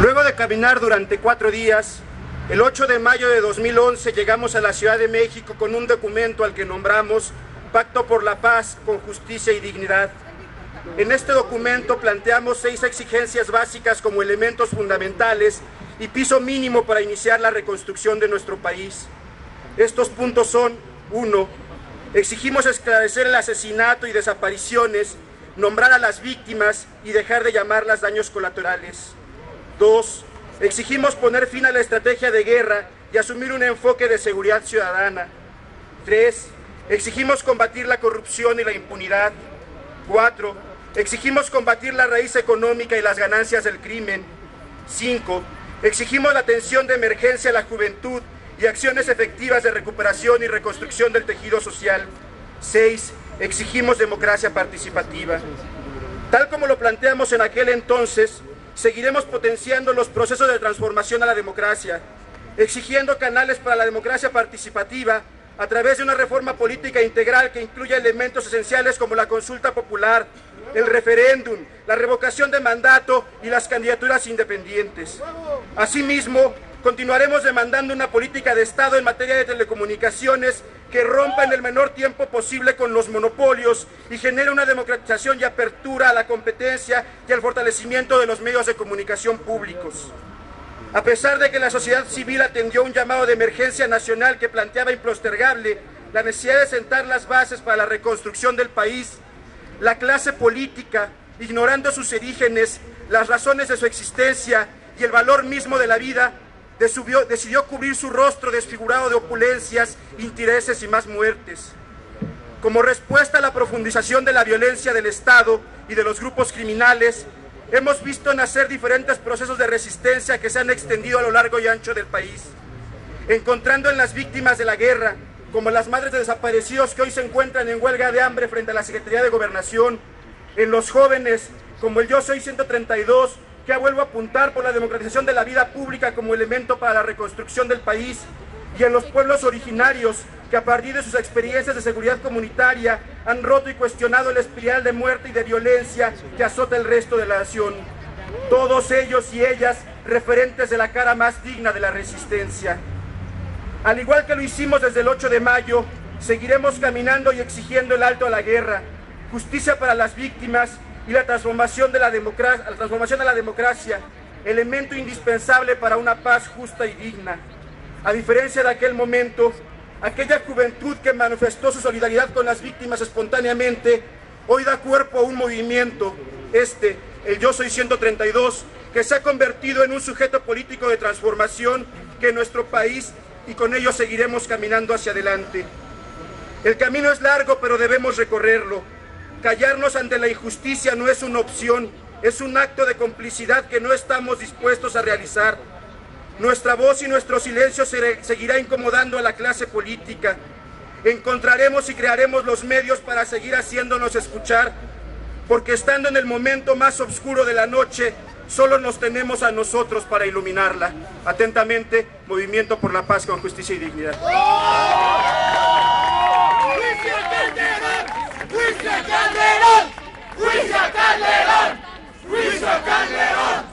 Luego de caminar durante 4 días, el 8 de mayo de 2011 llegamos a la Ciudad de México con un documento al que nombramos Pacto por la Paz con Justicia y Dignidad. En este documento planteamos 6 exigencias básicas como elementos fundamentales y piso mínimo para iniciar la reconstrucción de nuestro país. Estos puntos son: 1. Exigimos esclarecer el asesinato y desapariciones, nombrar a las víctimas y dejar de llamarlas daños colaterales. 2. Exigimos poner fin a la estrategia de guerra y asumir un enfoque de seguridad ciudadana. 3. Exigimos combatir la corrupción y la impunidad. 4. Exigimos combatir la raíz económica y las ganancias del crimen. 5. Exigimos la atención de emergencia a la juventud y acciones efectivas de recuperación y reconstrucción del tejido social. 6. Exigimos democracia participativa. Tal como lo planteamos en aquel entonces, seguiremos potenciando los procesos de transformación a la democracia, exigiendo canales para la democracia participativa a través de una reforma política integral que incluya elementos esenciales como la consulta popular, el referéndum, la revocación de mandato y las candidaturas independientes. Asimismo, continuaremos demandando una política de Estado en materia de telecomunicaciones que rompa en el menor tiempo posible con los monopolios y genere una democratización y apertura a la competencia y al fortalecimiento de los medios de comunicación públicos. A pesar de que la sociedad civil atendió un llamado de emergencia nacional que planteaba impostergable la necesidad de sentar las bases para la reconstrucción del país, la clase política, ignorando sus orígenes, las razones de su existencia y el valor mismo de la vida, decidió cubrir su rostro desfigurado de opulencias, intereses y más muertes. Como respuesta a la profundización de la violencia del Estado y de los grupos criminales, hemos visto nacer diferentes procesos de resistencia que se han extendido a lo largo y ancho del país, encontrando en las víctimas de la guerra, como las madres de desaparecidos que hoy se encuentran en huelga de hambre frente a la Secretaría de Gobernación, en los jóvenes, como el Yo Soy 132, que vuelvo a apuntar por la democratización de la vida pública como elemento para la reconstrucción del país, y en los pueblos originarios, que a partir de sus experiencias de seguridad comunitaria han roto y cuestionado el espiral de muerte y de violencia que azota el resto de la nación. Todos ellos y ellas referentes de la cara más digna de la resistencia. Al igual que lo hicimos desde el 8 de mayo, seguiremos caminando y exigiendo el alto a la guerra, justicia para las víctimas y la transformación a la democracia, elemento indispensable para una paz justa y digna. A diferencia de aquel momento, aquella juventud que manifestó su solidaridad con las víctimas espontáneamente, hoy da cuerpo a un movimiento, el Yo Soy 132, que se ha convertido en un sujeto político de transformación que en nuestro país, y con ello seguiremos caminando hacia adelante. El camino es largo, pero debemos recorrerlo. Callarnos ante la injusticia no es una opción, es un acto de complicidad que no estamos dispuestos a realizar. Nuestra voz y nuestro silencio seguirá incomodando a la clase política. Encontraremos y crearemos los medios para seguir haciéndonos escuchar, porque estando en el momento más oscuro de la noche, solo nos tenemos a nosotros para iluminarla. Atentamente, Movimiento por la Paz con Justicia y Dignidad. ¡Juicio Calderón! ¡Juicio Calderón! ¡Juicio Calderón! ¡Juicio Calderón!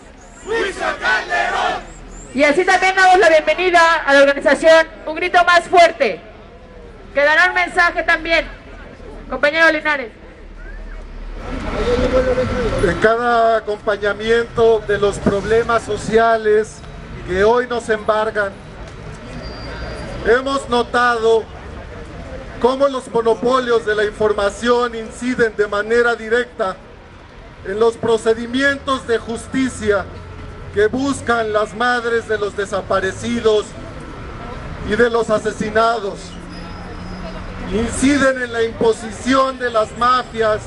¡Juicio Calderón! Y así también damos la bienvenida a la organización Un Grito Más Fuerte, que dará un mensaje también. Compañero Linares. En cada acompañamiento de los problemas sociales que hoy nos embargan, hemos notado cómo los monopolios de la información inciden de manera directa en los procedimientos de justicia que buscan las madres de los desaparecidos y de los asesinados. Inciden en la imposición de las mafias,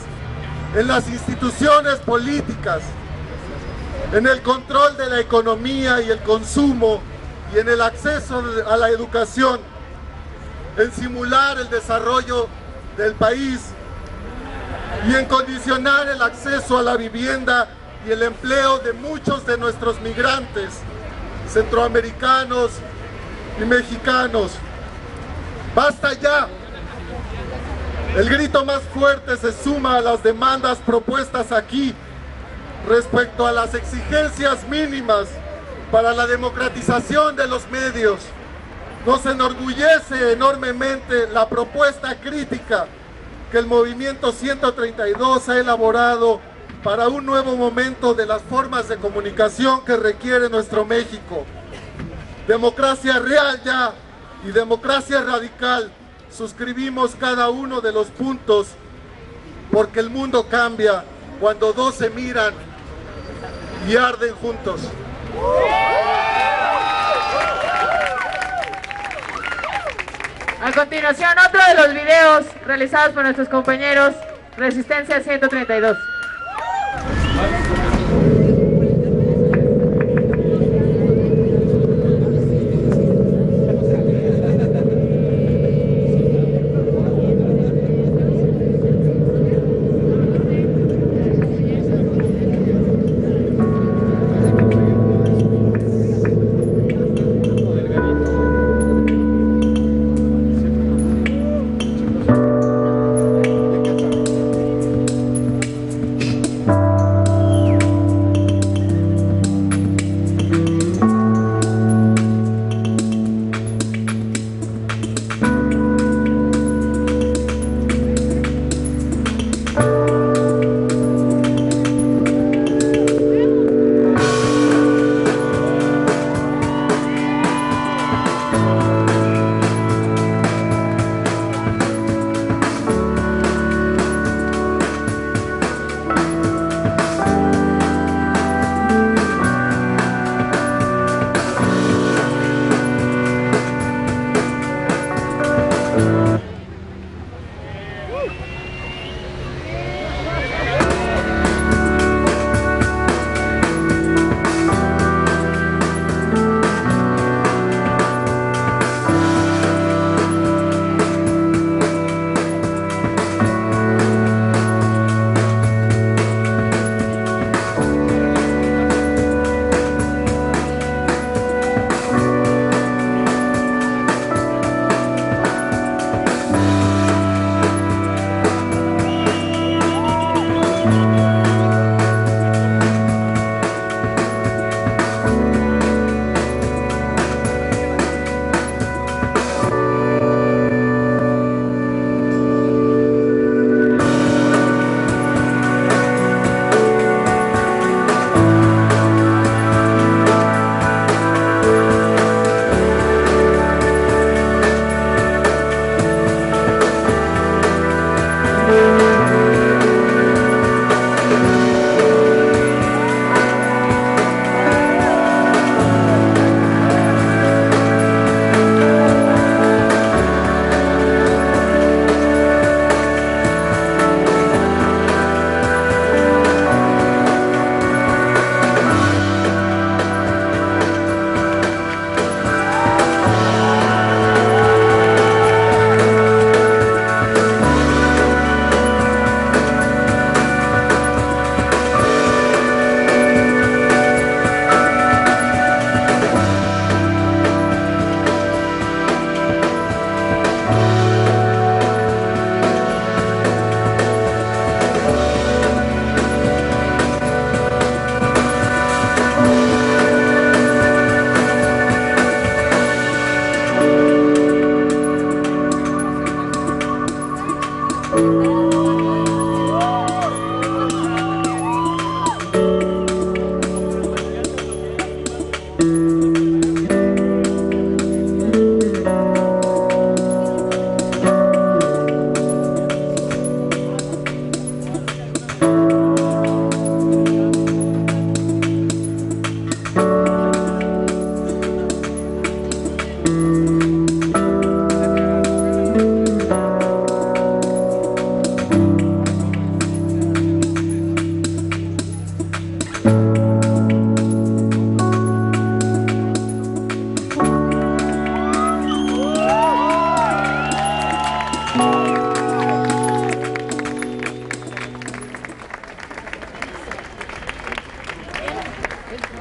en las instituciones políticas, en el control de la economía y el consumo y en el acceso a la educación, en simular el desarrollo del país y en condicionar el acceso a la vivienda y el empleo de muchos de nuestros migrantes centroamericanos y mexicanos. ¡Basta ya! El grito más fuerte se suma a las demandas propuestas aquí respecto a las exigencias mínimas para la democratización de los medios. Nos enorgullece enormemente la propuesta crítica que el Movimiento 132 ha elaborado para un nuevo momento de las formas de comunicación que requiere nuestro México. Democracia real ya y democracia radical. Suscribimos cada uno de los puntos porque el mundo cambia cuando dos se miran y arden juntos. A continuación, otro de los videos realizados por nuestros compañeros Resistencia 132.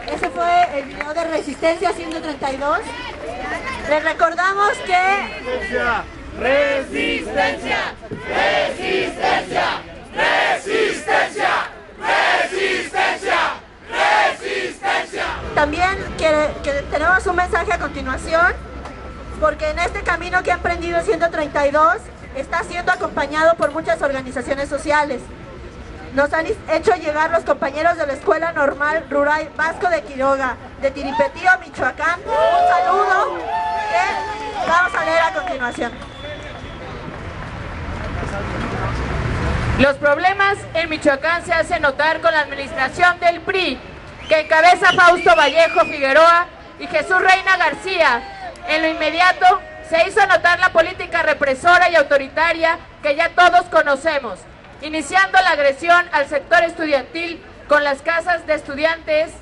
Ese fue el video de Resistencia 132. Les recordamos que... ¡Resistencia! ¡Resistencia! ¡Resistencia! ¡Resistencia! ¡Resistencia! también que tenemos un mensaje a continuación, porque en este camino que ha emprendido el 132 está siendo acompañado por muchas organizaciones sociales. Nos han hecho llegar los compañeros de la Escuela Normal Rural Vasco de Quiroga, de Tiripetío, Michoacán, un saludo que vamos a leer a continuación. Los problemas en Michoacán se hacen notar con la administración del PRI, que encabeza Fausto Vallejo Figueroa y Jesús Reina García. En lo inmediato se hizo notar la política represora y autoritaria que ya todos conocemos, iniciando la agresión al sector estudiantil con las casas de estudiantes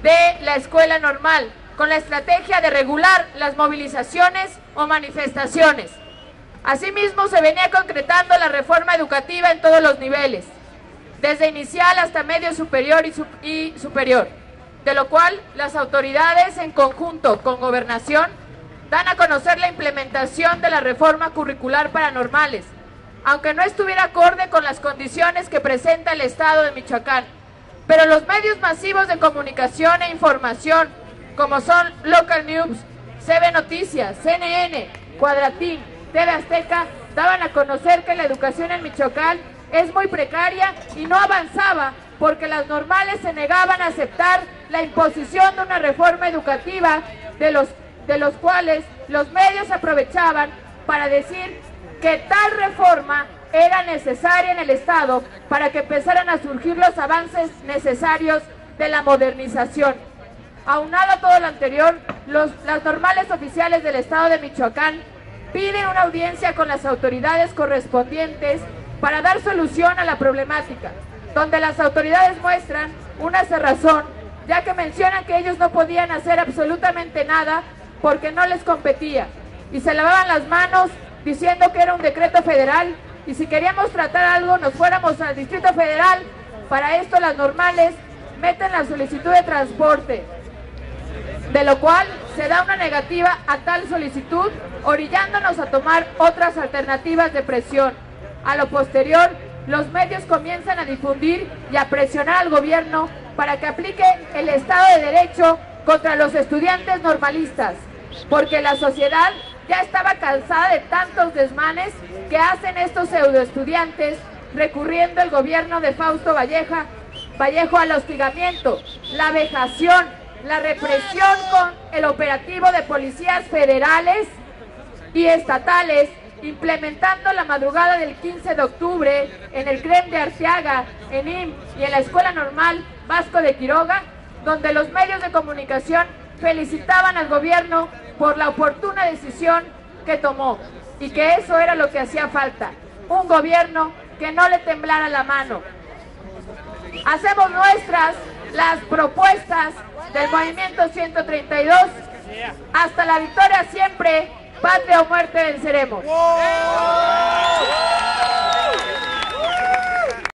de la Escuela Normal, con la estrategia de regular las movilizaciones o manifestaciones. Asimismo, se venía concretando la reforma educativa en todos los niveles, desde inicial hasta medio superior y superior, de lo cual las autoridades, en conjunto con Gobernación, dan a conocer la implementación de la reforma curricular para normales, aunque no estuviera acorde con las condiciones que presenta el Estado de Michoacán. Pero los medios masivos de comunicación e información, como son Local News, CB Noticias, CNN, Cuadratín, TV Azteca, daban a conocer que la educación en Michoacán es muy precaria y no avanzaba porque las normales se negaban a aceptar la imposición de una reforma educativa de los cuales los medios aprovechaban para decir que tal reforma era necesaria en el Estado para que empezaran a surgir los avances necesarios de la modernización. Aunado a todo lo anterior, las normales oficiales del Estado de Michoacán piden una audiencia con las autoridades correspondientes para dar solución a la problemática, donde las autoridades muestran una cerrazón, ya que mencionan que ellos no podían hacer absolutamente nada porque no les competía, y se lavaban las manos diciendo que era un decreto federal, y si queríamos tratar algo nos fuéramos al Distrito Federal. Para esto las normales meten la solicitud de transporte, de lo cual se da una negativa a tal solicitud, orillándonos a tomar otras alternativas de presión. A lo posterior, los medios comienzan a difundir y a presionar al gobierno para que aplique el Estado de Derecho contra los estudiantes normalistas, porque la sociedad ya estaba cansada de tantos desmanes que hacen estos pseudoestudiantes, recurriendo al gobierno de Fausto Vallejo al hostigamiento, la vejación, la represión con el operativo de policías federales y estatales, implementando la madrugada del 15 de octubre en el CREM de Arteaga, en IM y en la Escuela Normal Vasco de Quiroga, donde los medios de comunicación felicitaban al gobierno por la oportuna decisión que tomó, y que eso era lo que hacía falta, un gobierno que no le temblara la mano. Hacemos nuestras las propuestas del Movimiento 132, hasta la victoria siempre, patria o muerte venceremos.